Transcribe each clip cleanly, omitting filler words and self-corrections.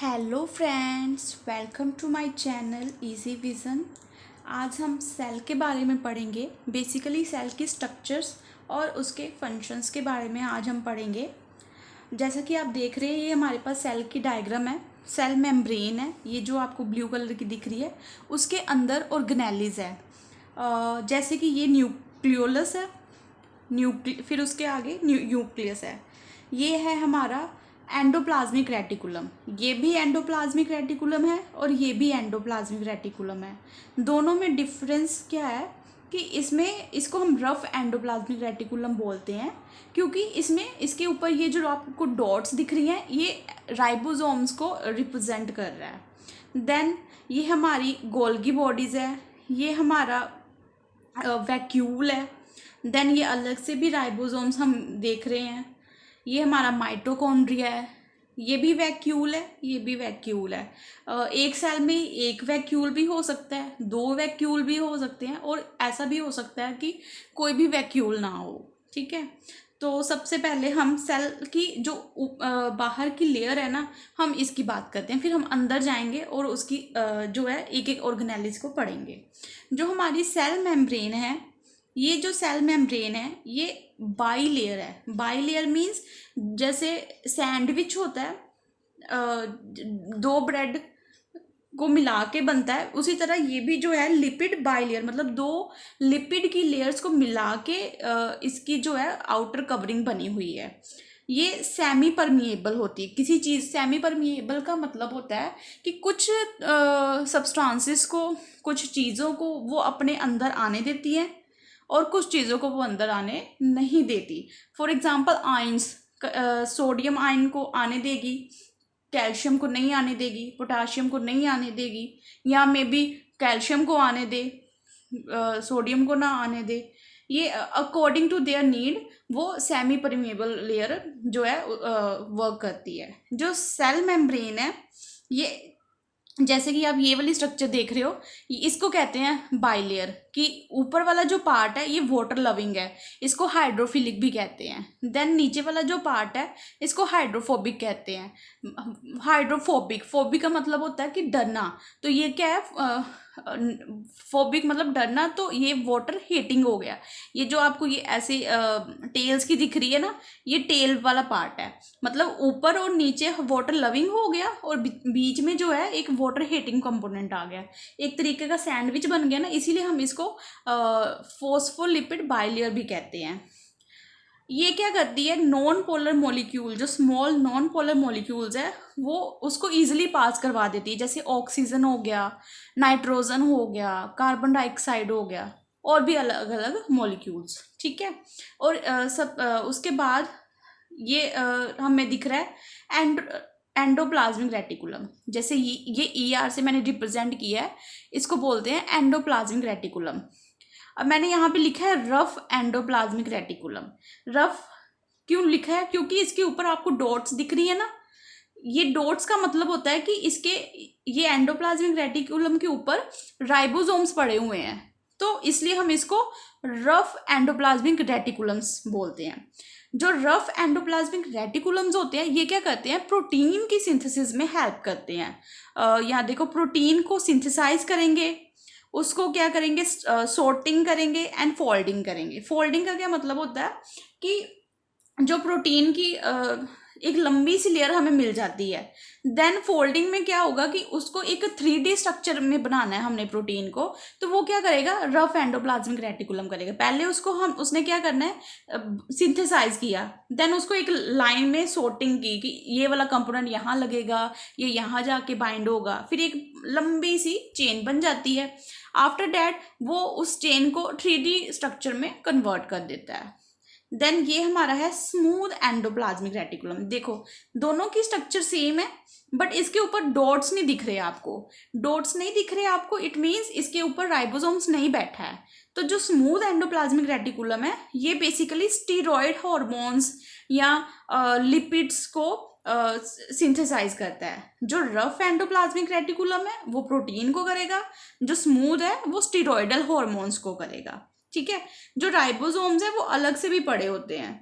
Hello friends, welcome to my channel easy vision. आज हम cell के बारे में पढ़ेंगे। बेसिकली सेल की स्ट्रक्चर्स और उसके फंक्शंस के बारे में आज हम पढ़ेंगे। जैसा कि आप देख रहे हैं, ये हमारे पास सेल की डायग्राम है। सेल मेम्ब्रेन है, ये जो आपको ब्लू कलर की दिख रही है। उसके अंदर ऑर्गेनेलिज है, जैसे कि ये न्यूक्लियोलस है, फिर उसके आगे न्यूक्लियस है। ये है हमारा एंडोप्लाज्मिक रेटिकुलम। ये भी एंडोप्लाज्मिक रेटिकुलम है और ये भी एंडोप्लाज्मिक रेटिकुलम है। दोनों में डिफरेंस क्या है कि इसको हम रफ एंडोप्लाज्मिक रेटिकुलम बोलते हैं, क्योंकि इसमें इसके ऊपर ये जो आपको डॉट्स दिख रही हैं, ये राइबोसोम्स को रिप्रेजेंट कर रहा है। देन ये हमारी गोल्गी बॉडीज़ है, ये हमारा वैक्यूल है। देन ये अलग से भी राइबोसोम्स हम देख रहे हैं। ये हमारा माइटोकॉन्ड्रिया है, ये भी वैक्यूल है, ये भी वैक्यूल है। एक सेल में एक वैक्यूल भी हो सकता है, दो वैक्यूल भी हो सकते हैं, और ऐसा भी हो सकता है कि कोई भी वैक्यूल ना हो। ठीक है, तो सबसे पहले हम सेल की जो बाहर की लेयर है ना, हम इसकी बात करते हैं। फिर हम अंदर जाएंगे और उसकी जो है एक एक ऑर्गेनेलिज को पढ़ेंगे। जो हमारी सेल मेम्ब्रेन है, ये जो सेल मेम्ब्रेन है ये बाई लेयर है। बाई लेयर मीन्स जैसे सैंडविच होता है, दो ब्रेड को मिला के बनता है, उसी तरह ये भी जो है लिपिड बाई लेयर, मतलब दो लिपिड की लेयर्स को मिला के इसकी जो है आउटर कवरिंग बनी हुई है। ये सेमी परमिएबल होती है। किसी चीज़ सेमी परमिएबल का मतलब होता है कि कुछ सब्सटेंसेस को, कुछ चीज़ों को वो अपने अंदर आने देती है और कुछ चीज़ों को वो अंदर आने नहीं देती। For example ions, sodium ion को आने देगी, कैल्शियम को नहीं आने देगी, पोटाशियम को नहीं आने देगी, या मे बी कैल्शियम को आने दे, सोडियम को ना आने दे। ये अकॉर्डिंग टू देयर नीड वो सेमी परमिएबल लेयर जो है वर्क करती है। जो सेल मेम्ब्रेन है, ये जैसे कि आप ये वाली स्ट्रक्चर देख रहे हो, इसको कहते हैं बाई लेयर। कि ऊपर वाला जो पार्ट है ये वाटर लविंग है, इसको हाइड्रोफिलिक भी कहते हैं। देन नीचे वाला जो पार्ट है इसको हाइड्रोफोबिक कहते हैं। हाइड्रोफोबिक, फोबिक का मतलब होता है कि डरना, तो ये क्या है, फोबिक मतलब डरना, तो ये वाटर हीटिंग हो गया। ये जो आपको ये ऐसे टेल्स की दिख रही है ना, ये टेल वाला पार्ट है, मतलब ऊपर और नीचे वाटर लविंग हो गया और बीच में जो है एक वाटर हीटिंग कंपोनेंट आ गया। एक तरीके का सैंडविच बन गया ना, इसीलिए हम इसको फोस्फोलिपिड बाइलेयर भी कहते हैं। ये क्या करती है, नॉन पोलर मॉलिक्यूल, जो स्मॉल नॉन पोलर मॉलिक्यूल्स है वो उसको इजीली पास करवा देती है। जैसे ऑक्सीजन हो गया, नाइट्रोजन हो गया, कार्बन डाइऑक्साइड हो गया, और भी अलग अलग मॉलिक्यूल्स। ठीक है, और उसके बाद ये हमें दिख रहा है एंडोप्लाज्मिक रेटिकुलम। जैसे ये ER से मैंने रिप्रेजेंट किया है, इसको बोलते हैं एंडोप्लाज्मिक रेटिकुलम। अब मैंने यहाँ पे लिखा है रफ एंडोप्लाज्मिक रेटिकुलम। रफ क्यों लिखा है, क्योंकि इसके ऊपर आपको डॉट्स दिख रही है ना, ये डॉट्स का मतलब होता है कि ये एंडोप्लाज्मिक रेटिकुलम के ऊपर राइबोसोम्स पड़े हुए हैं, तो इसलिए हम इसको रफ एंडोप्लाज्मिक रेटिकुलम्स बोलते हैं। जो रफ एंडोप्लाज्मिक रेटिकुलम्स होते हैं, ये क्या करते हैं, प्रोटीन की सिंथेसिस में हेल्प करते हैं। यहाँ देखो, प्रोटीन को सिंथेसाइज करेंगे, उसको क्या करेंगे, सॉर्टिंग करेंगे एंड फोल्डिंग करेंगे। फोल्डिंग का क्या मतलब होता है कि जो प्रोटीन की एक लंबी सी लेयर हमें मिल जाती है। देन फोल्डिंग में क्या होगा कि उसको एक 3D स्ट्रक्चर में बनाना है हमने प्रोटीन को, तो वो क्या करेगा, रफ एंडोप्लाज्मिक रेटिकुलम करेगा। पहले उसने क्या करना है, सिंथेसाइज किया, देन उसको एक लाइन में सॉर्टिंग की कि ये वाला कंपोनेंट यहाँ लगेगा, ये यहाँ जाके बाइंड होगा, फिर एक लंबी सी चेन बन जाती है। आफ्टर डैट वो उस चेन को 3D स्ट्रक्चर में कन्वर्ट कर देता है। देन ये हमारा है स्मूथ एंडोप्लाज्मिक रेटिकुलम। देखो, दोनों की स्ट्रक्चर सेम है, बट इसके ऊपर डॉट्स नहीं दिख रहे आपको। डॉट्स नहीं दिख रहे आपको, इट मीन्स इसके ऊपर राइबोसोम्स नहीं बैठा है। तो जो स्मूथ एंडोप्लाज्मिक रेटिकुलम है, ये बेसिकली स्टीरॉयड हार्मोन्स या लिपिड्स को सिंथेसाइज करता है। जो रफ एंडोप्लाज्मिक रेटिकुलम है वो प्रोटीन को करेगा, जो स्मूथ है वो स्टीरॉयडल हार्मोन्स को करेगा। ठीक है, जो राइबोसोम्स है वो अलग से भी पड़े होते हैं।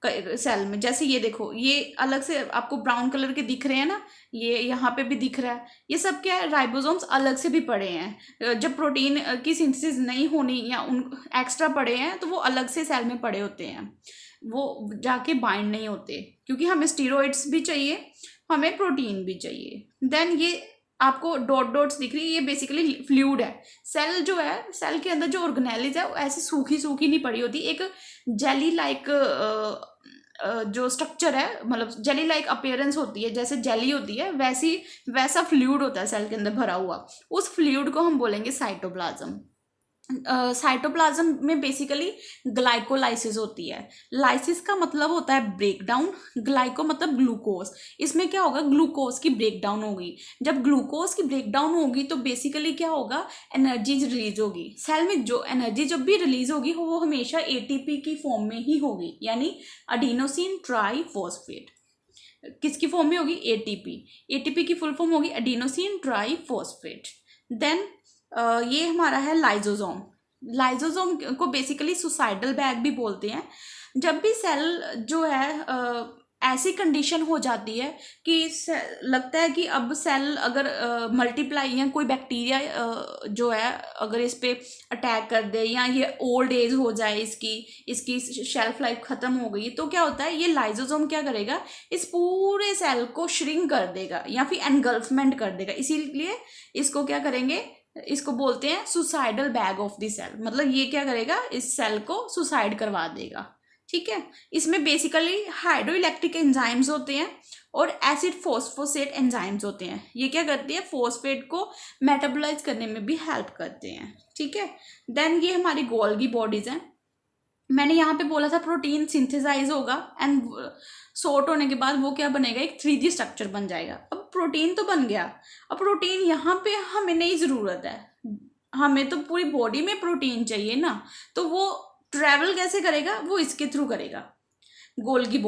सेल में। जैसे ये देखो, ये अलग से आपको ब्राउन कलर के दिख रहे हैं ना, ये यहाँ पे भी दिख रहा है, ये सब क्या है, राइबोसोम्स अलग से भी पड़े हैं। जब प्रोटीन की सिंथेसिस नहीं होनी या उन एक्स्ट्रा पड़े हैं तो वो अलग से सेल में पड़े होते हैं, वो जाके बाइंड नहीं होते, क्योंकि हमें स्टीरॉइड्स भी चाहिए, हमें प्रोटीन भी चाहिए। देन ये आपको डॉट डॉट्स दिख रही है, ये बेसिकली फ्लूइड है। सेल जो है, सेल के अंदर जो ऑर्गेनेलिज है वो ऐसी सूखी सूखी नहीं पड़ी होती, एक जेली लाइक जो स्ट्रक्चर है, मतलब जेली लाइक अपीयरेंस होती है, जैसे जेली होती है वैसा फ्लूइड होता है सेल के अंदर भरा हुआ। उस फ्लूइड को हम बोलेंगे साइटोप्लाज्म। साइटोप्लाज्म में बेसिकली ग्लाइकोलाइसिस होती है। लाइसिस का मतलब होता है ब्रेक डाउन, ग्लाइको मतलब ग्लूकोज। इसमें क्या होगा, ग्लूकोज की ब्रेक डाउन होगी। जब ग्लूकोज की ब्रेक डाउन होगी तो बेसिकली क्या होगा, एनर्जी रिलीज होगी। सेल में जो एनर्जी जब भी रिलीज होगी वो हमेशा एटीपी की फॉर्म में ही होगी, यानी एडिनोसिन ट्राइफॉस्फेट। किसकी फॉर्म में होगी, एटीपी। एटीपी की फुल फॉर्म होगी एडिनोसिन ट्राइफॉस्फेट। देन ये हमारा है लाइजोसोम। लाइजोसोम को बेसिकली सुसाइडल बैग भी बोलते हैं। जब भी सेल जो है ऐसी कंडीशन हो जाती है कि लगता है कि अब सेल अगर मल्टीप्लाई या कोई बैक्टीरिया जो है अगर इस पे अटैक कर दे, या ये ओल्ड एज हो जाए, इसकी शेल्फ लाइफ खत्म हो गई, तो क्या होता है, ये लाइजोसोम क्या करेगा, इस पूरे सेल को श्रिंक कर देगा या फिर एनगल्फमेंट कर देगा। इसीलिए इसको क्या करेंगे, इसको बोलते हैं suicidal bag of the cell. मतलब ये क्या करेगा, इस सेल को सुसाइड करवा देगा। ठीक है, इसमें बेसिकली हाइड्रोइलेक्ट्रिक एंजाइम्स होते हैं और एसिड फोस्फोसेट एंजाइम्स होते हैं। ये क्या करते हैं, फोस्फेट को मेटाबोलाइज करने में भी हेल्प करते हैं। ठीक है, देन ये हमारी गोल्गी बॉडीज हैं। मैंने यहाँ पे बोला था प्रोटीन सिंथेसाइज होगा एंड सॉर्ट होने के बाद वो क्या बनेगा, एक 3D स्ट्रक्चर बन जाएगा। अब प्रोटीन तो बन गया, अब प्रोटीन यहाँ पे हमें नहीं ज़रूरत है, हमें तो पूरी बॉडी में प्रोटीन चाहिए ना, तो वो ट्रैवल कैसे करेगा, वो इसके थ्रू करेगा। गोल्गी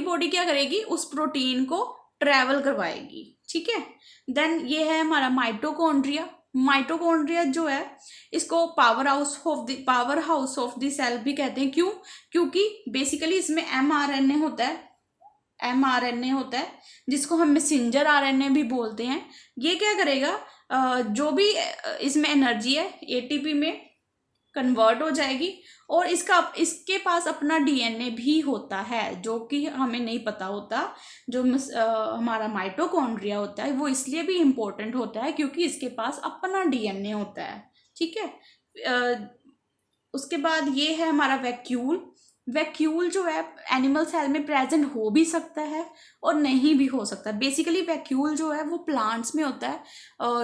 बॉडी क्या करेगी, उस प्रोटीन को ट्रैवल करवाएगी। ठीक है, देन ये है हमारा माइटोकॉन्ड्रिया जो है, इसको power house of the cell भी कहते हैं। क्यों, क्योंकि बेसिकली इसमें mRNA होता है जिसको हम मैसेंजर RNA भी बोलते हैं। ये क्या करेगा, जो भी इसमें एनर्जी है एटीपी में कन्वर्ट हो जाएगी, और इसके पास अपना DNA भी होता है, जो कि हमें नहीं पता होता। जो हमारा माइटोकॉन्ड्रिया होता है वो इसलिए भी इम्पोर्टेंट होता है क्योंकि इसके पास अपना DNA होता है। ठीक है, उसके बाद ये है हमारा वैक्यूल जो है एनिमल सेल में प्रेजेंट हो भी सकता है और नहीं भी हो सकता। बेसिकली वैक्यूल जो है वो प्लांट्स में होता है।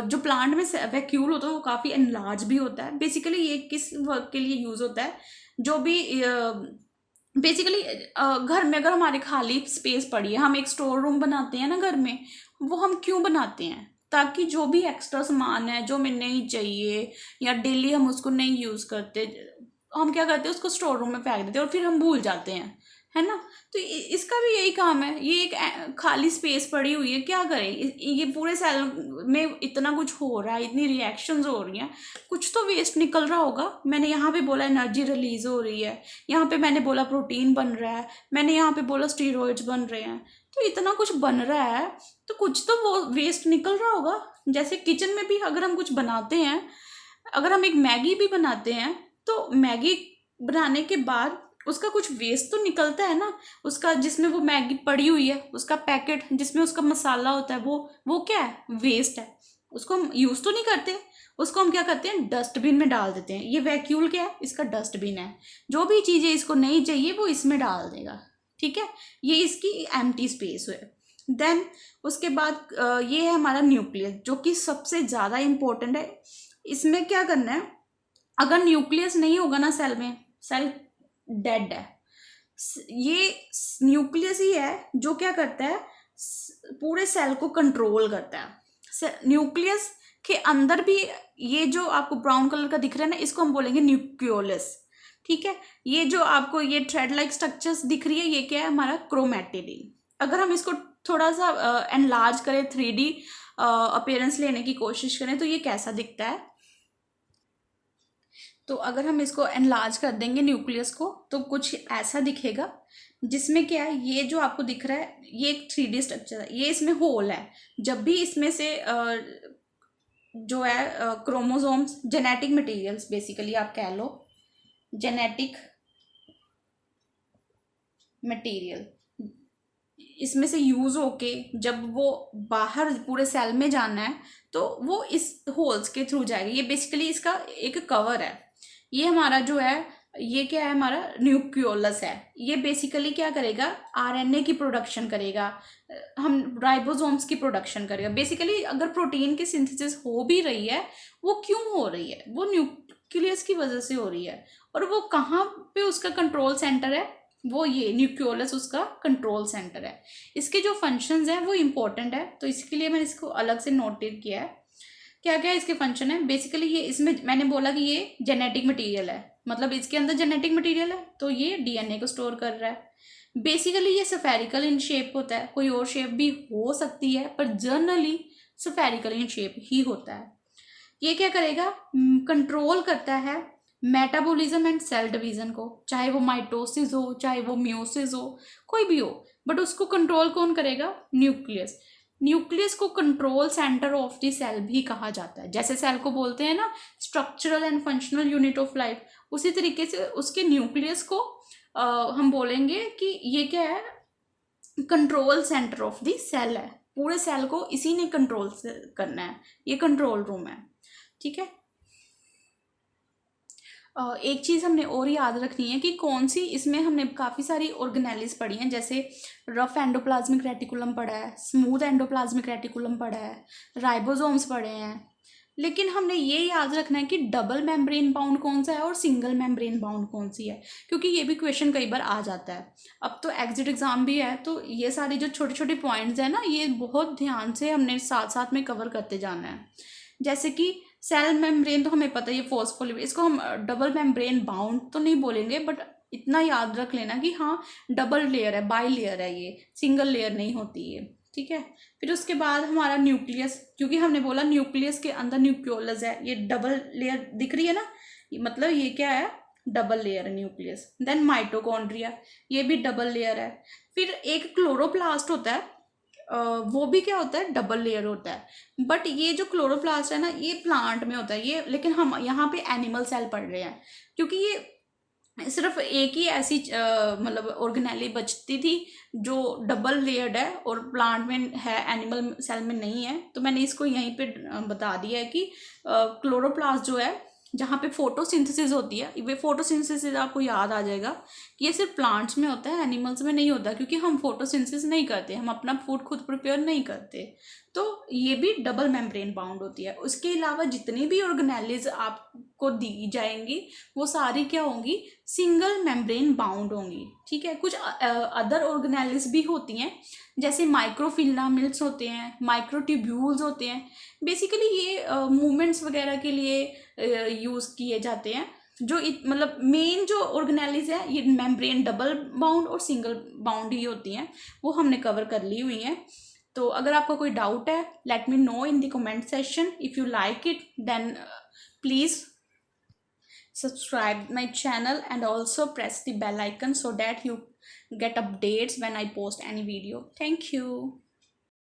जो प्लांट में वैक्यूल होता है वो काफ़ी एनलार्ज भी होता है। बेसिकली ये किस वर्क के लिए यूज़ होता है, जो भी बेसिकली घर में अगर हमारे खाली स्पेस पड़ी है, हम एक स्टोर रूम बनाते हैं ना घर में, वो हम क्यों बनाते हैं, ताकि जो भी एक्स्ट्रा सामान है जो हमें नहीं चाहिए या डेली हम उसको नहीं यूज़ करते, हम क्या करते हैं, उसको स्टोर रूम में फेंक देते हैं और फिर हम भूल जाते हैं, है ना। तो इसका भी यही काम है, ये एक खाली स्पेस पड़ी हुई है, क्या करें, ये पूरे सेल में इतना कुछ हो रहा है, इतनी रिएक्शंस हो रही हैं, कुछ तो वेस्ट निकल रहा होगा। मैंने यहाँ पे बोला एनर्जी रिलीज हो रही है, यहाँ पे मैंने बोला प्रोटीन बन रहा है, मैंने यहाँ पे बोला स्टीरॉइड्स बन रहे हैं, तो इतना कुछ बन रहा है तो कुछ तो वो वेस्ट निकल रहा होगा। जैसे किचन में भी अगर हम कुछ बनाते हैं, अगर हम एक मैगी भी बनाते हैं तो मैगी बनाने के बाद उसका कुछ वेस्ट तो निकलता है ना, उसका जिसमें वो मैगी पड़ी हुई है, उसका पैकेट जिसमें उसका मसाला होता है, वो क्या है, वेस्ट है। उसको हम यूज़ तो नहीं करते, उसको हम क्या करते हैं, डस्टबिन में डाल देते हैं। ये वैक्यूल क्या है, इसका डस्टबिन है, जो भी चीज़ें इसको नहीं चाहिए वो इसमें डाल देगा। ठीक है, ये इसकी एम्प्टी स्पेस है। देन उसके बाद ये है हमारा न्यूक्लियस, जो कि सबसे ज़्यादा इम्पोर्टेंट है। इसमें क्या करना है, अगर न्यूक्लियस नहीं होगा ना सेल में, सेल डेड है। ये न्यूक्लियस ही है जो क्या करता है, पूरे सेल को कंट्रोल करता है। न्यूक्लियस के अंदर भी ये जो आपको ब्राउन कलर का दिख रहा है ना, इसको हम बोलेंगे न्यूक्लियोलस। ठीक है, ये जो आपको ये थ्रेड लाइक स्ट्रक्चर्स दिख रही है, ये क्या है, हमारा क्रोमैटिडिन। अगर हम इसको थोड़ा सा एनलार्ज करें, 3D अपीयरेंस लेने की कोशिश करें, तो ये कैसा दिखता है, तो अगर हम इसको एनलार्ज कर देंगे न्यूक्लियस को तो कुछ ऐसा दिखेगा, जिसमें क्या है, ये जो आपको दिख रहा है ये एक 3D स्ट्रक्चर है, ये इसमें होल है। जब भी इसमें से जो है क्रोमोसोम्स, जेनेटिक मटेरियल्स बेसिकली आप कह लो, जेनेटिक मटेरियल इसमें से यूज होके जब वो बाहर पूरे सेल में जाना है तो वो इस होल्स के थ्रू जाएगा। ये बेसिकली इसका एक कवर है। ये हमारा जो है, ये क्या है, हमारा न्यूक्लियोलस है। ये बेसिकली क्या करेगा, आरएनए की प्रोडक्शन करेगा, हम राइबोसोम्स की प्रोडक्शन करेगा। बेसिकली अगर प्रोटीन की सिंथेसिस हो भी रही है, वो क्यों हो रही है, वो न्यूक्लियस की वजह से हो रही है। और वो कहाँ पे उसका कंट्रोल सेंटर है, वो ये न्यूक्लियोलस उसका कंट्रोल सेंटर है। इसके जो फंक्शंस हैं वो इंपॉर्टेंट है, तो इसके लिए मैंने इसको अलग से नोटेट किया है। क्या क्या इसके फंक्शन है, बेसिकली ये, इसमें मैंने बोला कि ये जेनेटिक मटेरियल है, मतलब इसके अंदर जेनेटिक मटेरियल है, तो ये डीएनए को स्टोर कर रहा है। बेसिकली ये स्फेरिकल इन शेप होता है, कोई और शेप भी हो सकती है पर जनरली स्फेरिकल इन शेप ही होता है। ये क्या करेगा, कंट्रोल करता है मेटाबॉलिज्म एंड सेल डिवीजन को, चाहे वो माइटोसिस हो चाहे वो मियोसिस हो, कोई भी हो, बट उसको कंट्रोल कौन करेगा, न्यूक्लियस। न्यूक्लियस को control centre of the cell भी कहा जाता है। जैसे सेल को बोलते हैं ना structural and functional unit of life, उसी तरीके से उसके न्यूक्लियस को हम बोलेंगे कि ये क्या है, control centre of the cell है। पूरे सेल को इसी ने कंट्रोल करना है, ये कंट्रोल रूम है। ठीक है, एक चीज़ हमने और याद रखनी है कि कौन सी, इसमें हमने काफ़ी सारी ऑर्गेनेलिस पढ़ी हैं, जैसे रफ एंडोप्लाज्मिक रेटिकुलम पढ़ा है, स्मूथ एंडोप्लाज्मिक रेटिकुलम पढ़ा है, राइबोसोम्स पढ़े हैं। लेकिन हमने ये याद रखना है कि डबल मेम्ब्रेन बाउंड कौन सा है और सिंगल मेम्ब्रेन बाउंड कौन सी है, क्योंकि ये भी क्वेश्चन कई बार आ जाता है। अब तो एग्जिट एग्जाम भी है, तो ये सारे जो छोटे छोटे पॉइंट्स हैं ना, ये बहुत ध्यान से हमने साथ साथ में कवर करते जाना है। जैसे कि सेल मेम्ब्रेन तो हमें पता है, ये फॉस्फोलिपिड, इसको हम डबल मेम्ब्रेन बाउंड तो नहीं बोलेंगे, बट इतना याद रख लेना कि हाँ डबल लेयर है, बाई लेयर है, ये सिंगल लेयर नहीं होती है। ठीक है, फिर उसके बाद हमारा न्यूक्लियस, क्योंकि हमने बोला न्यूक्लियस के अंदर न्यूक्लियोलस है, ये डबल लेयर दिख रही है ना, मतलब ये क्या है, डबल लेयर है न्यूक्लियस। देन माइटोकॉन्ड्रिया, ये भी डबल लेयर है। फिर एक क्लोरोप्लास्ट होता है, वो भी क्या होता है, डबल लेयर होता है। बट ये जो क्लोरोप्लास्ट है ना, ये प्लांट में होता है ये, लेकिन हम यहाँ पे एनिमल सेल पढ़ रहे हैं, क्योंकि ये सिर्फ एक ही ऐसी मतलब ऑर्गेनेली बचती थी जो डबल लेयर्ड है और प्लांट में है, एनिमल सेल में नहीं है। तो मैंने इसको यहीं पे बता दिया है कि क्लोरोप्लास्ट जो है, जहाँ पे फोटोसिंथेसिस होती है, वे फोटोसिंथेसिस आपको याद आ जाएगा कि ये सिर्फ प्लांट्स में होता है, एनिमल्स में नहीं होता, क्योंकि हम फोटोसिंथेसिस नहीं करते, हम अपना फूड खुद प्रिपेयर नहीं करते। तो ये भी डबल मेम्ब्रेन बाउंड होती है। उसके अलावा जितनी भी ऑर्गेनेलिज आपको दी जाएंगी वो सारी क्या होंगी, सिंगल मेम्ब्रेन बाउंड होंगी। ठीक है, कुछ अदर ऑर्गेनेलिज भी होती हैं, जैसे माइक्रोफिलामेंट्स होते हैं, माइक्रोट्यूब्यूल्स होते हैं। बेसिकली ये मूवमेंट्स वगैरह के लिए यूज़ किए जाते हैं। जो मतलब मेन जो ऑर्गेनेलिज है, ये मेम्ब्रेन डबल बाउंड और सिंगल बाउंड ही होती हैं, वो हमने कवर कर ली हुई हैं। तो अगर आपका कोई डाउट है, let me know in the comment section. If you like it then please subscribe my channel and also press the bell icon so that you get updates when I post any video. Thank you.